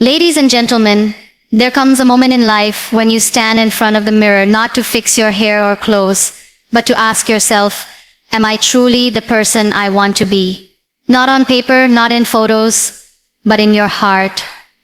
Ladies and gentlemen, there comes a moment in life when you stand in front of the mirror not to fix your hair or clothes, but to ask yourself, am I truly the person I want to be? Not on paper, not in photos, but in your heart.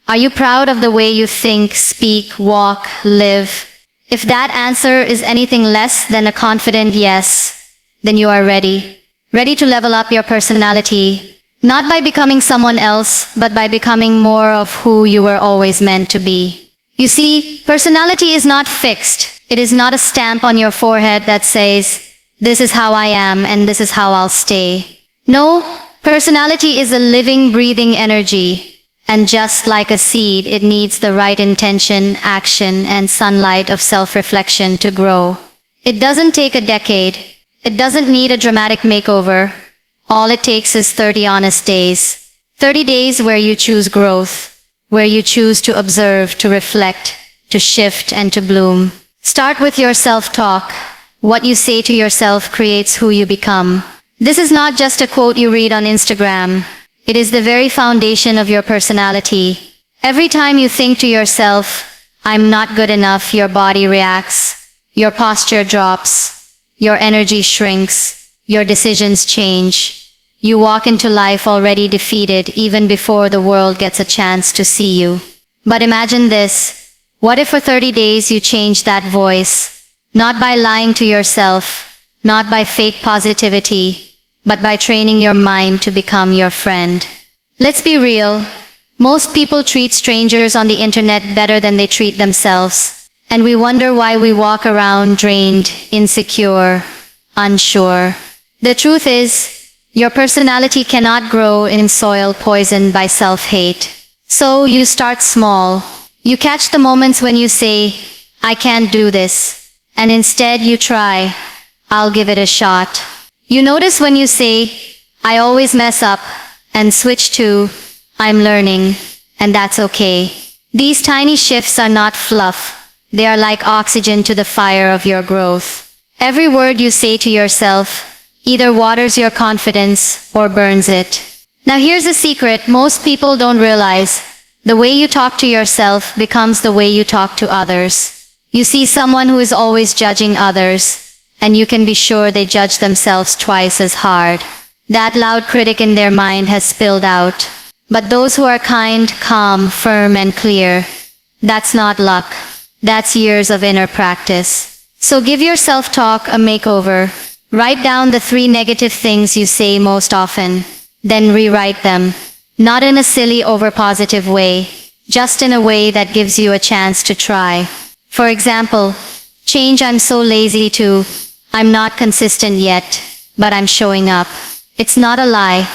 Are you proud of the way you think, speak, walk, live? If that answer is anything less than a confident yes, then you are ready. Ready to level up your personality. Not by becoming someone else, but by becoming more of who you were always meant to be. You see, personality is not fixed. It is not a stamp on your forehead that says, this is how I am and this is how I'll stay. No, personality is a living, breathing energy. And just like a seed, it needs the right intention, action, and sunlight of self-reflection to grow. It doesn't take a decade. It doesn't need a dramatic makeover. All it takes is 30 honest days. 30 days where you choose growth, where you choose to observe, to reflect, to shift, and to bloom. Start with your self-talk. What you say to yourself creates who you become. This is not just a quote you read on Instagram. It is the very foundation of your personality. Every time you think to yourself, I'm not good enough, your body reacts. Your posture drops. Your energy shrinks. Your decisions change. You walk into life already defeated even before the world gets a chance to see you. But imagine this. What if for 30 days you change that voice? Not by lying to yourself, not by fake positivity, but by training your mind to become your friend. Let's be real. Most people treat strangers on the internet better than they treat themselves. And we wonder why we walk around drained, insecure, unsure. The truth is, your personality cannot grow in soil poisoned by self-hate. So you start small. You catch the moments when you say, I can't do this. And instead you try, I'll give it a shot. You notice when you say, I always mess up, and switch to, I'm learning, and that's okay. These tiny shifts are not fluff. They are like oxygen to the fire of your growth. Every word you say to yourself either waters your confidence or burns it. Now here's a secret most people don't realize. The way you talk to yourself becomes the way you talk to others. You see someone who is always judging others, and you can be sure they judge themselves twice as hard. That loud critic in their mind has spilled out. But those who are kind, calm, firm, and clear, that's not luck. That's years of inner practice. So give your self-talk a makeover. Write down the 3 negative things you say most often. Then rewrite them. Not in a silly overpositive way, just in a way that gives you a chance to try. For example, change I'm so lazy to, I'm not consistent yet, but I'm showing up. It's not a lie.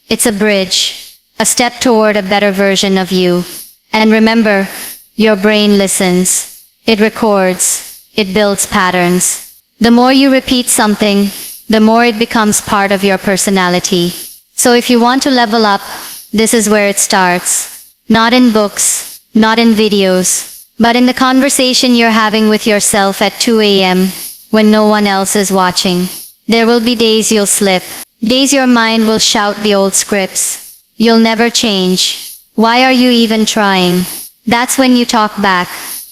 It's a bridge. A step toward a better version of you. And remember, your brain listens. It records. It builds patterns. The more you repeat something, the more it becomes part of your personality. So if you want to level up, this is where it starts. Not in books, not in videos, but in the conversation you're having with yourself at 2 a.m. when no one else is watching. There will be days you'll slip. Days your mind will shout the old scripts. You'll never change. Why are you even trying? That's when you talk back.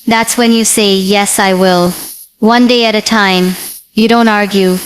That's when you say, yes, I will. One day at a time. You don't argue.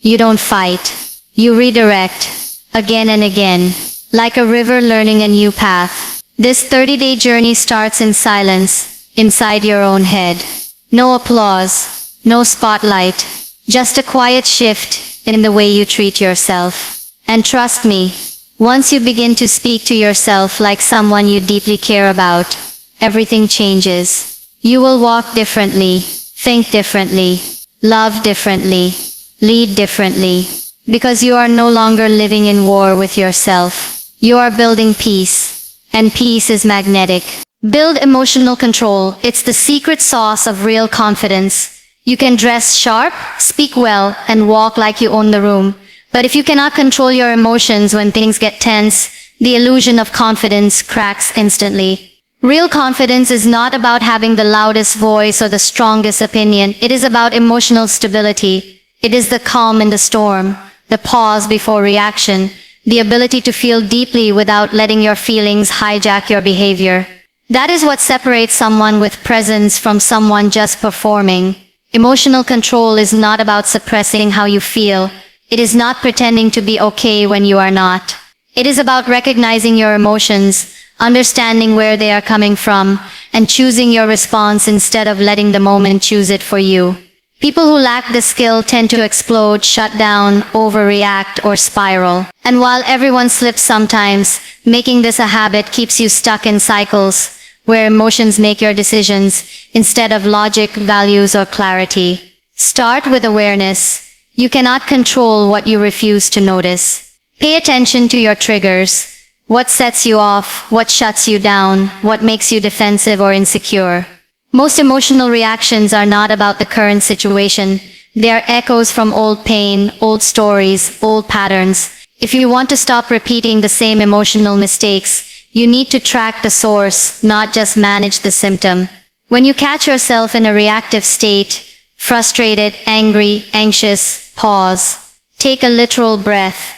You don't fight. You redirect. Again and again. Like a river learning a new path. This 30-day journey starts in silence, inside your own head. No applause. No spotlight. Just a quiet shift in the way you treat yourself. And trust me, once you begin to speak to yourself like someone you deeply care about, everything changes. You will walk differently. Think differently, love differently, lead differently, because you are no longer living in war with yourself. You are building peace, and peace is magnetic. Build emotional control. It's the secret sauce of real confidence. You can dress sharp, speak well, and walk like you own the room. But if you cannot control your emotions when things get tense, the illusion of confidence cracks instantly. Real confidence is not about having the loudest voice or the strongest opinion. It is about emotional stability. It is the calm in the storm, the pause before reaction, the ability to feel deeply without letting your feelings hijack your behavior. That is what separates someone with presence from someone just performing. Emotional control is not about suppressing how you feel. It is not pretending to be okay when you are not. It is about recognizing your emotions, understanding where they are coming from, and choosing your response instead of letting the moment choose it for you. People who lack this skill tend to explode, shut down, overreact, or spiral. And while everyone slips sometimes, making this a habit keeps you stuck in cycles where emotions make your decisions instead of logic, values, or clarity. Start with awareness. You cannot control what you refuse to notice. Pay attention to your triggers. What sets you off, what shuts you down, what makes you defensive or insecure. Most emotional reactions are not about the current situation. They are echoes from old pain, old stories, old patterns. If you want to stop repeating the same emotional mistakes, you need to track the source, not just manage the symptom. When you catch yourself in a reactive state, frustrated, angry, anxious, pause. Take a literal breath.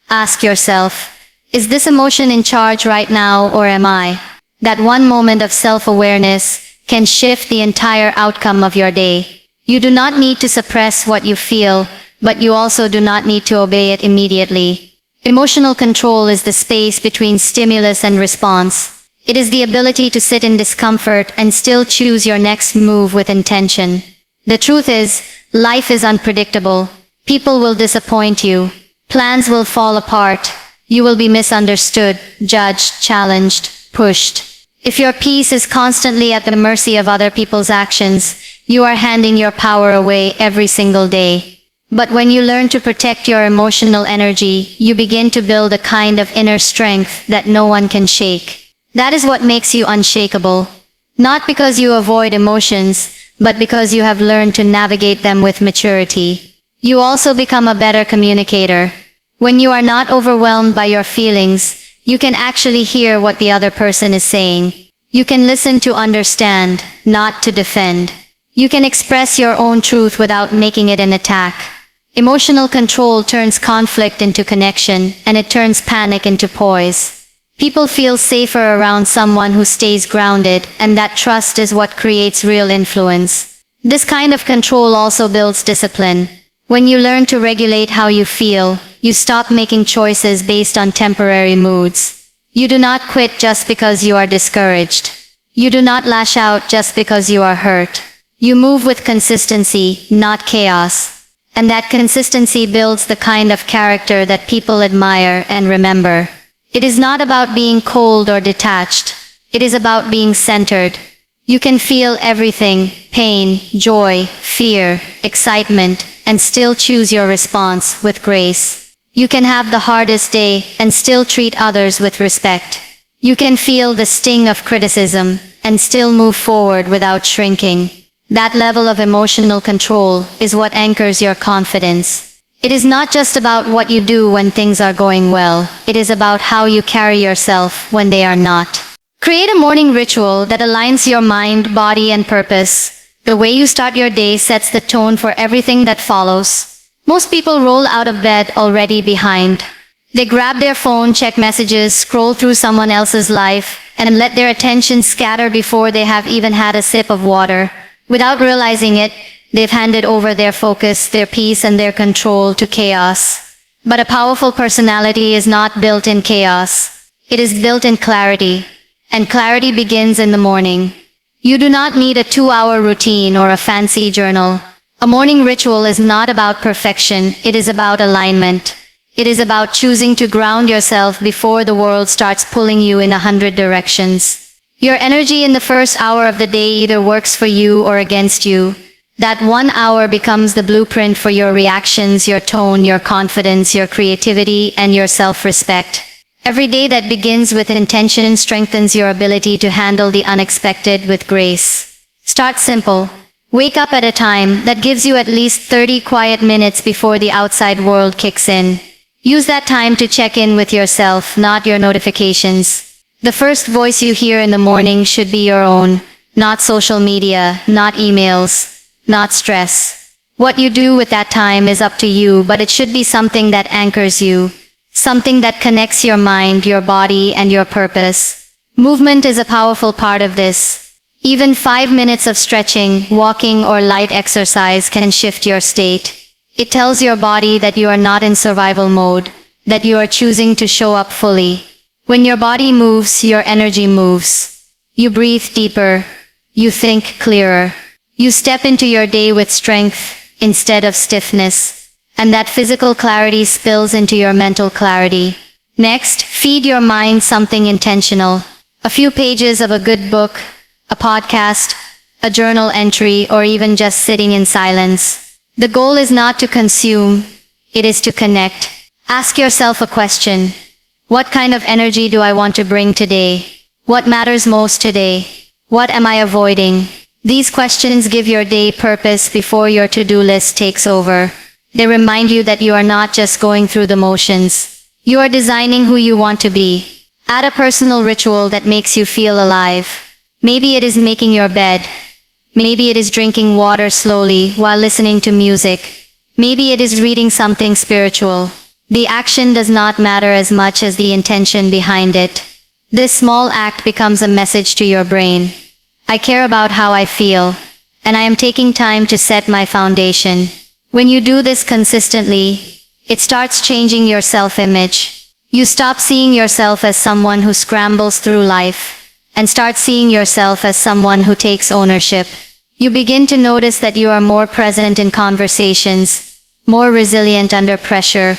Ask yourself, is this emotion in charge right now or am I? That one moment of self-awareness can shift the entire outcome of your day. You do not need to suppress what you feel, but you also do not need to obey it immediately. Emotional control is the space between stimulus and response. It is the ability to sit in discomfort and still choose your next move with intention. The truth is, life is unpredictable. People will disappoint you. Plans will fall apart. You will be misunderstood, judged, challenged, pushed. If your peace is constantly at the mercy of other people's actions, you are handing your power away every single day. But when you learn to protect your emotional energy, you begin to build a kind of inner strength that no one can shake. That is what makes you unshakable. Not because you avoid emotions, but because you have learned to navigate them with maturity. You also become a better communicator. When you are not overwhelmed by your feelings, you can actually hear what the other person is saying. You can listen to understand, not to defend. You can express your own truth without making it an attack. Emotional control turns conflict into connection, and it turns panic into poise. People feel safer around someone who stays grounded, and that trust is what creates real influence. This kind of control also builds discipline. When you learn to regulate how you feel, you stop making choices based on temporary moods. You do not quit just because you are discouraged. You do not lash out just because you are hurt. You move with consistency, not chaos. And that consistency builds the kind of character that people admire and remember. It is not about being cold or detached. It is about being centered. You can feel everything, pain, joy, fear, excitement, and still choose your response with grace. You can have the hardest day and still treat others with respect. You can feel the sting of criticism and still move forward without shrinking. That level of emotional control is what anchors your confidence. It is not just about what you do when things are going well. It is about how you carry yourself when they are not. Create a morning ritual that aligns your mind, body, and purpose. The way you start your day sets the tone for everything that follows. Most people roll out of bed already behind. They grab their phone, check messages, scroll through someone else's life, and let their attention scatter before they have even had a sip of water. Without realizing it, they've handed over their focus, their peace, and their control to chaos. But a powerful personality is not built in chaos. It is built in clarity. And clarity begins in the morning. You do not need a 2-hour routine or a fancy journal. A morning ritual is not about perfection, it is about alignment. It is about choosing to ground yourself before the world starts pulling you in 100 directions. Your energy in the first hour of the day either works for you or against you. That 1 hour becomes the blueprint for your reactions, your tone, your confidence, your creativity, and your self-respect. Every day that begins with intention strengthens your ability to handle the unexpected with grace. Start simple. Wake up at a time that gives you at least 30 quiet minutes before the outside world kicks in. Use that time to check in with yourself, not your notifications. The first voice you hear in the morning should be your own, not social media, not emails, not stress. What you do with that time is up to you, but it should be something that anchors you, something that connects your mind, your body, and your purpose. Movement is a powerful part of this. Even 5 minutes of stretching, walking, or light exercise can shift your state. It tells your body that you are not in survival mode, that you are choosing to show up fully. When your body moves, your energy moves. You breathe deeper. You think clearer. You step into your day with strength instead of stiffness. And that physical clarity spills into your mental clarity. Next, feed your mind something intentional. A few pages of a good book, a podcast, a journal entry, or even just sitting in silence. The goal is not to consume, it is to connect. Ask yourself a question. What kind of energy do I want to bring today? What matters most today? What am I avoiding? These questions give your day purpose before your to-do list takes over. They remind you that you are not just going through the motions. You are designing who you want to be. Add a personal ritual that makes you feel alive. Maybe it is making your bed. Maybe it is drinking water slowly while listening to music. Maybe it is reading something spiritual. The action does not matter as much as the intention behind it. This small act becomes a message to your brain. I care about how I feel, and I am taking time to set my foundation. When you do this consistently, it starts changing your self-image. You stop seeing yourself as someone who scrambles through life, and start seeing yourself as someone who takes ownership. You begin to notice that you are more present in conversations, more resilient under pressure,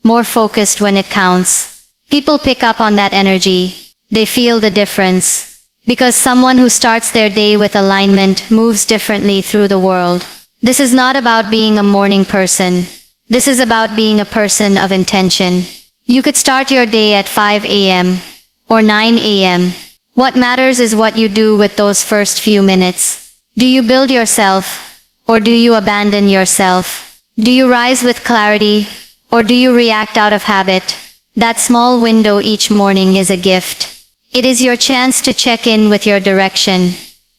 more focused when it counts. People pick up on that energy. They feel the difference. Because someone who starts their day with alignment moves differently through the world. This is not about being a morning person. This is about being a person of intention. You could start your day at 5 a.m. or 9 a.m. What matters is what you do with those first few minutes. Do you build yourself, or do you abandon yourself? Do you rise with clarity, or do you react out of habit? That small window each morning is a gift. It is your chance to check in with your direction,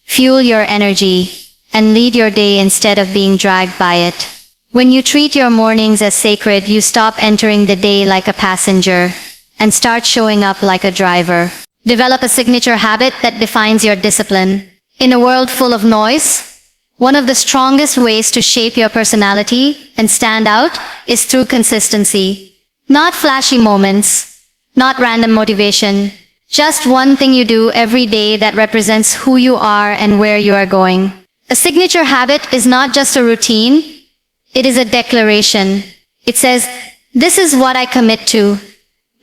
fuel your energy, and lead your day instead of being dragged by it. When you treat your mornings as sacred, you stop entering the day like a passenger and start showing up like a driver. Develop a signature habit that defines your discipline. In a world full of noise, one of the strongest ways to shape your personality and stand out is through consistency. Not flashy moments, not random motivation, just one thing you do every day that represents who you are and where you are going. A signature habit is not just a routine, it is a declaration. It says, this is what I commit to,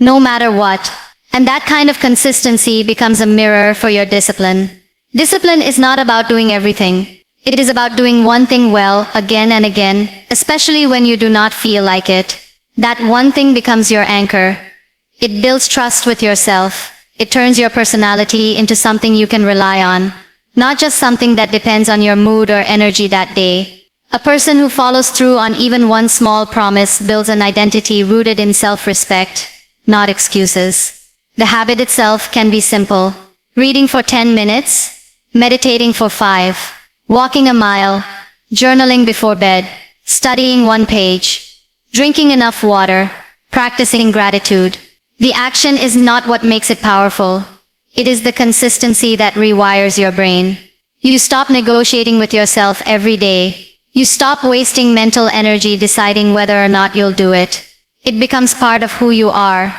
no matter what. And that kind of consistency becomes a mirror for your discipline. Discipline is not about doing everything. It is about doing one thing well, again and again, especially when you do not feel like it. That one thing becomes your anchor. It builds trust with yourself. It turns your personality into something you can rely on, not just something that depends on your mood or energy that day. A person who follows through on even one small promise builds an identity rooted in self-respect, not excuses. The habit itself can be simple. Reading for 10 minutes, meditating for 5, walking a mile, journaling before bed, studying 1 page, drinking enough water, practicing gratitude. The action is not what makes it powerful. It is the consistency that rewires your brain. You stop negotiating with yourself every day. You stop wasting mental energy deciding whether or not you'll do it. It becomes part of who you are,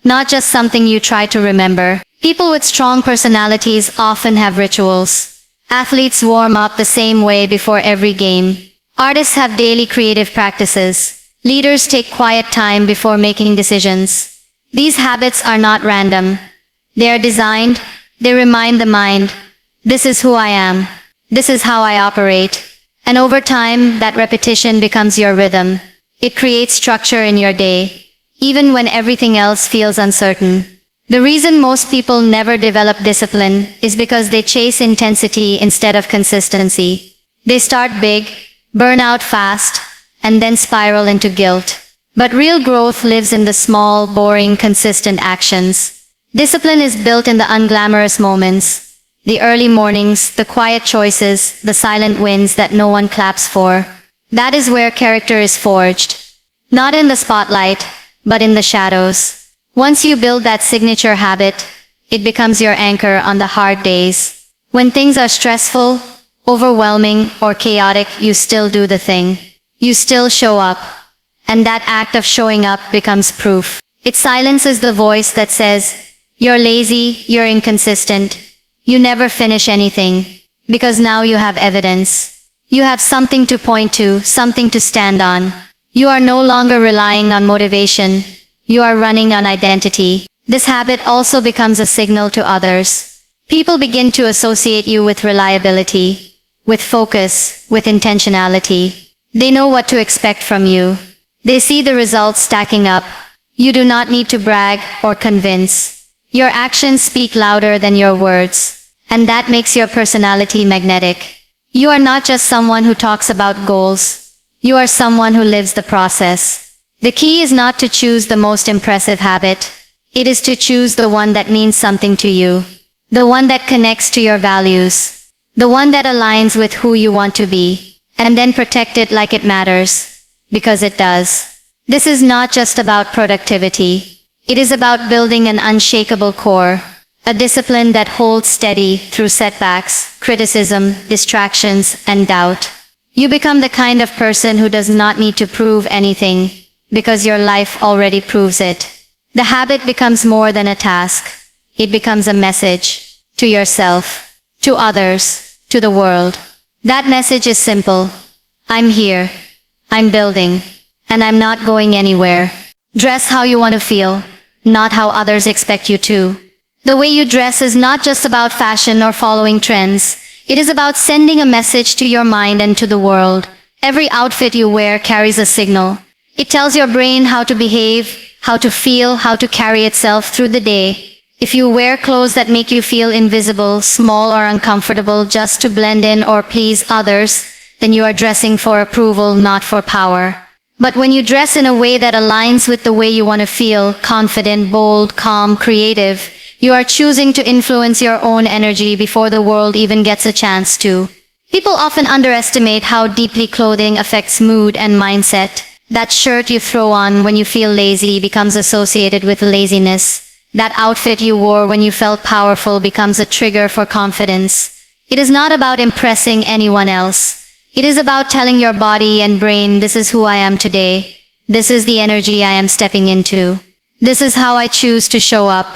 not just something you try to remember. People with strong personalities often have rituals. Athletes warm up the same way before every game. Artists have daily creative practices. Leaders take quiet time before making decisions. These habits are not random. They are designed. They remind the mind, this is who I am. This is how I operate. And over time, that repetition becomes your rhythm. It creates structure in your day, even when everything else feels uncertain. The reason most people never develop discipline is because they chase intensity instead of consistency. They start big, burn out fast, and then spiral into guilt. But real growth lives in the small, boring, consistent actions. Discipline is built in the unglamorous moments. The early mornings, the quiet choices, the silent wins that no one claps for. That is where character is forged. Not in the spotlight, but in the shadows. Once you build that signature habit, It becomes your anchor on the hard days. When things are stressful, overwhelming, or chaotic, you still do the thing. You still show up. And that act of showing up becomes proof. It silences the voice that says, "You're lazy, you're inconsistent. You never finish anything." Because now you have evidence. You have something to point to, something to stand on. You are no longer relying on motivation. You are running on identity. This habit also becomes a signal to others. People begin to associate you with reliability, with focus, with intentionality. They know what to expect from you. They see the results stacking up. You do not need to brag or convince. Your actions speak louder than your words. And that makes your personality magnetic. You are not just someone who talks about goals. You are someone who lives the process. The key is not to choose the most impressive habit. It is to choose the one that means something to you. The one that connects to your values. The one that aligns with who you want to be. And then protect it like it matters. Because it does. This is not just about productivity. It is about building an unshakable core. A discipline that holds steady through setbacks, criticism, distractions, and doubt. You become the kind of person who does not need to prove anything, because your life already proves it. The habit becomes more than a task. It becomes a message. To yourself, to others, to the world. That message is simple. I'm here. I'm building. And I'm not going anywhere. Dress how you want to feel, not how others expect you to. The way you dress is not just about fashion or following trends. It is about sending a message to your mind and to the world. Every outfit you wear carries a signal. It tells your brain how to behave, how to feel, how to carry itself through the day. If you wear clothes that make you feel invisible, small or uncomfortable just to blend in or please others, then you are dressing for approval, not for power. But when you dress in a way that aligns with the way you want to feel, confident, bold, calm, creative, you are choosing to influence your own energy before the world even gets a chance to. People often underestimate how deeply clothing affects mood and mindset. That shirt you throw on when you feel lazy becomes associated with laziness. That outfit you wore when you felt powerful becomes a trigger for confidence. It is not about impressing anyone else. It is about telling your body and brain, this is who I am today. This is the energy I am stepping into. This is how I choose to show up.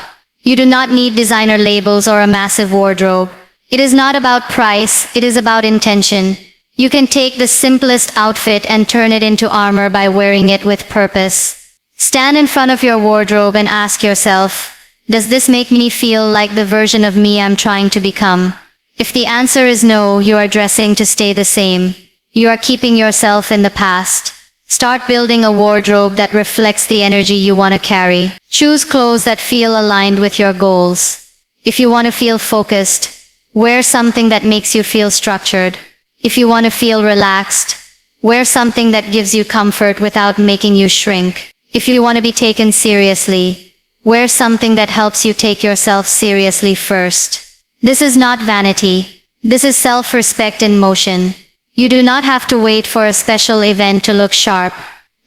You do not need designer labels or a massive wardrobe. It is not about price, it is about intention. You can take the simplest outfit and turn it into armor by wearing it with purpose. Stand in front of your wardrobe and ask yourself, does this make me feel like the version of me I'm trying to become? If the answer is no, you are dressing to stay the same. You are keeping yourself in the past. Start building a wardrobe that reflects the energy you want to carry. Choose clothes that feel aligned with your goals. If you want to feel focused, wear something that makes you feel structured. If you want to feel relaxed, wear something that gives you comfort without making you shrink. If you want to be taken seriously, wear something that helps you take yourself seriously first. This is not vanity. This is self-respect in motion. You do not have to wait for a special event to look sharp.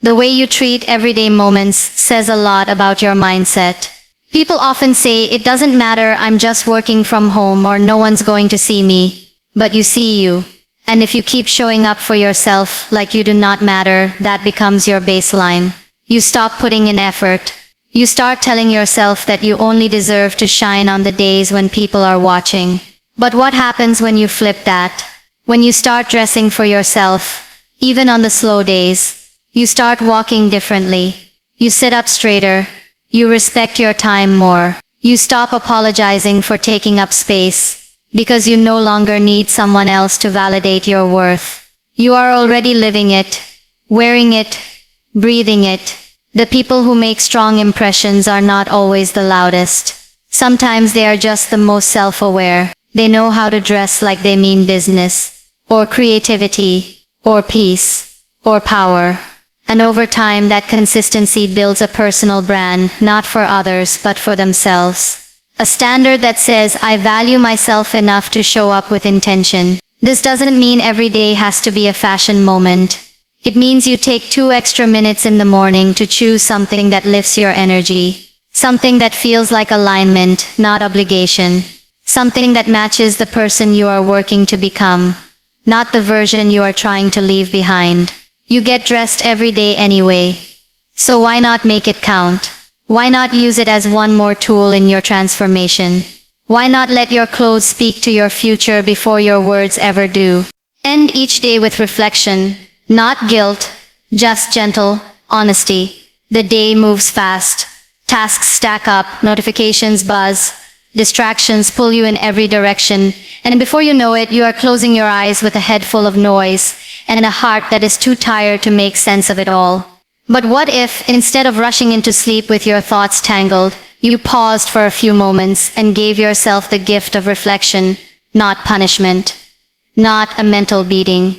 The way you treat everyday moments says a lot about your mindset. People often say, it doesn't matter, I'm just working from home or no one's going to see me. But you see you. And if you keep showing up for yourself like you do not matter, that becomes your baseline. You stop putting in effort. You start telling yourself that you only deserve to shine on the days when people are watching. But what happens when you flip that? When you start dressing for yourself, even on the slow days, you start walking differently. You sit up straighter. You respect your time more. You stop apologizing for taking up space, because you no longer need someone else to validate your worth. You are already living it, wearing it, breathing it. The people who make strong impressions are not always the loudest. Sometimes they are just the most self-aware. They know how to dress like they mean business, or creativity, or peace, or power. And over time that consistency builds a personal brand, not for others but for themselves. A standard that says, I value myself enough to show up with intention. This doesn't mean every day has to be a fashion moment. It means you take 2 extra minutes in the morning to choose something that lifts your energy. Something that feels like alignment, not obligation. Something that matches the person you are working to become, not the version you are trying to leave behind. You get dressed every day anyway. So why not make it count? Why not use it as one more tool in your transformation? Why not let your clothes speak to your future before your words ever do? End each day with reflection, not guilt, just gentle honesty. The day moves fast. Tasks stack up, notifications buzz, distractions pull you in every direction, and before you know it, you are closing your eyes with a head full of noise and a heart that is too tired to make sense of it all. But what if, instead of rushing into sleep with your thoughts tangled, you paused for a few moments and gave yourself the gift of reflection, not punishment, not a mental beating,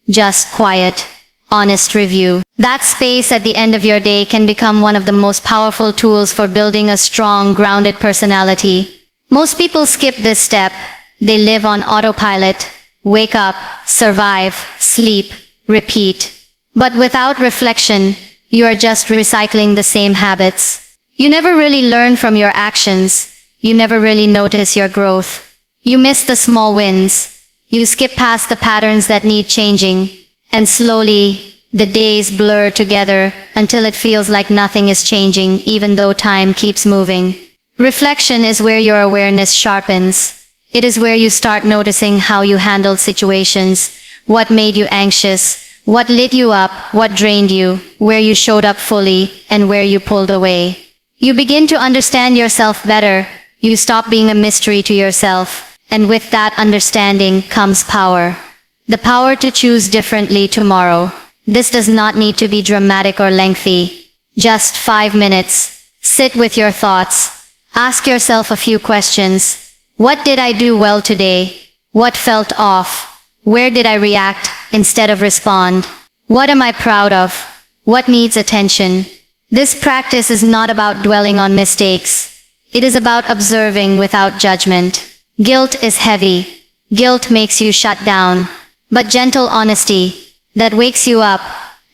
just quiet, honest review. That space at the end of your day can become one of the most powerful tools for building a strong, grounded personality. Most people skip this step. They live on autopilot, wake up, survive, sleep, repeat. But without reflection, you are just recycling the same habits. You never really learn from your actions. You never really notice your growth. You miss the small wins. You skip past the patterns that need changing. And slowly, the days blur together until it feels like nothing is changing, even though time keeps moving. Reflection is where your awareness sharpens. It is where you start noticing how you handled situations, what made you anxious, what lit you up, what drained you, where you showed up fully, and where you pulled away. You begin to understand yourself better. You stop being a mystery to yourself, and with that understanding comes power. The power to choose differently tomorrow. This does not need to be dramatic or lengthy. Just 5 minutes. Sit with your thoughts. Ask yourself a few questions. What did I do well today? What felt off? Where did I react instead of respond? What am I proud of? What needs attention? This practice is not about dwelling on mistakes. It is about observing without judgment. Guilt is heavy. Guilt makes you shut down. But gentle honesty, that wakes you up,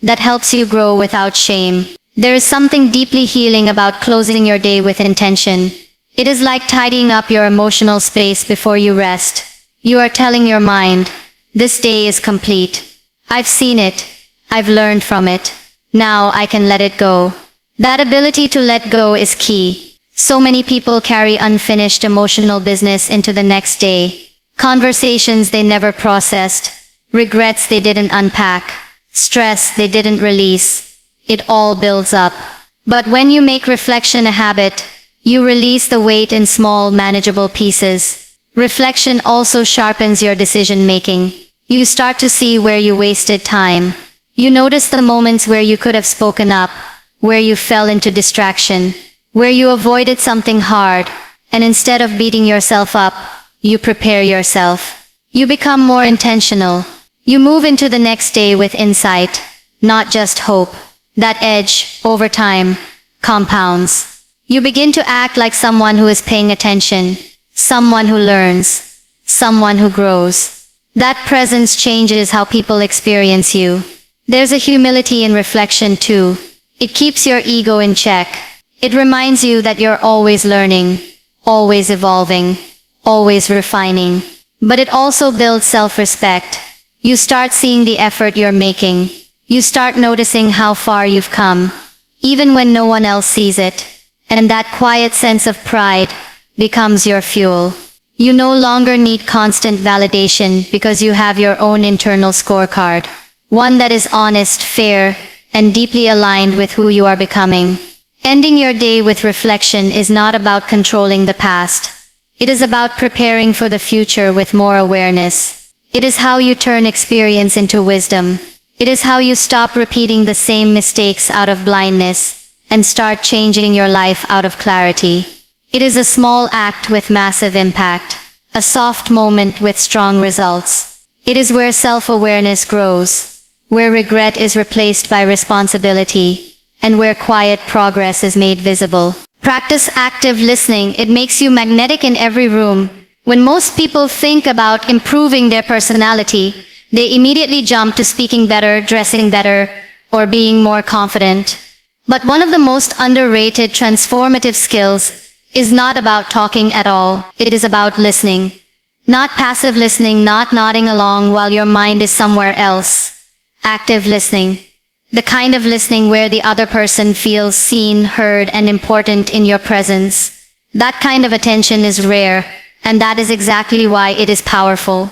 that helps you grow without shame. There is something deeply healing about closing your day with intention. It is like tidying up your emotional space before you rest. You are telling your mind, this day is complete. I've seen it. I've learned from it. Now I can let it go. That ability to let go is key. So many people carry unfinished emotional business into the next day. Conversations they never processed. Regrets they didn't unpack. Stress they didn't release. It all builds up. But when you make reflection a habit, you release the weight in small, manageable pieces. Reflection also sharpens your decision-making. You start to see where you wasted time. You notice the moments where you could have spoken up, where you fell into distraction, where you avoided something hard, and instead of beating yourself up, you prepare yourself. You become more intentional. You move into the next day with insight, not just hope. That edge, over time, compounds. You begin to act like someone who is paying attention, someone who learns, someone who grows. That presence changes how people experience you. There's a humility in reflection too. It keeps your ego in check. It reminds you that you're always learning, always evolving, always refining. But it also builds self-respect. You start seeing the effort you're making. You start noticing how far you've come, even when no one else sees it. And that quiet sense of pride becomes your fuel. You no longer need constant validation because you have your own internal scorecard. One that is honest, fair, and deeply aligned with who you are becoming. Ending your day with reflection is not about controlling the past. It is about preparing for the future with more awareness. It is how you turn experience into wisdom. It is how you stop repeating the same mistakes out of blindness and start changing your life out of clarity. It is a small act with massive impact, a soft moment with strong results. It is where self-awareness grows, where regret is replaced by responsibility, and where quiet progress is made visible. Practice active listening. It makes you magnetic in every room. When most people think about improving their personality, they immediately jump to speaking better, dressing better, or being more confident. But one of the most underrated transformative skills is not about talking at all. It is about listening. Not passive listening, not nodding along while your mind is somewhere else. Active listening. The kind of listening where the other person feels seen, heard, and important in your presence. That kind of attention is rare, and that is exactly why it is powerful.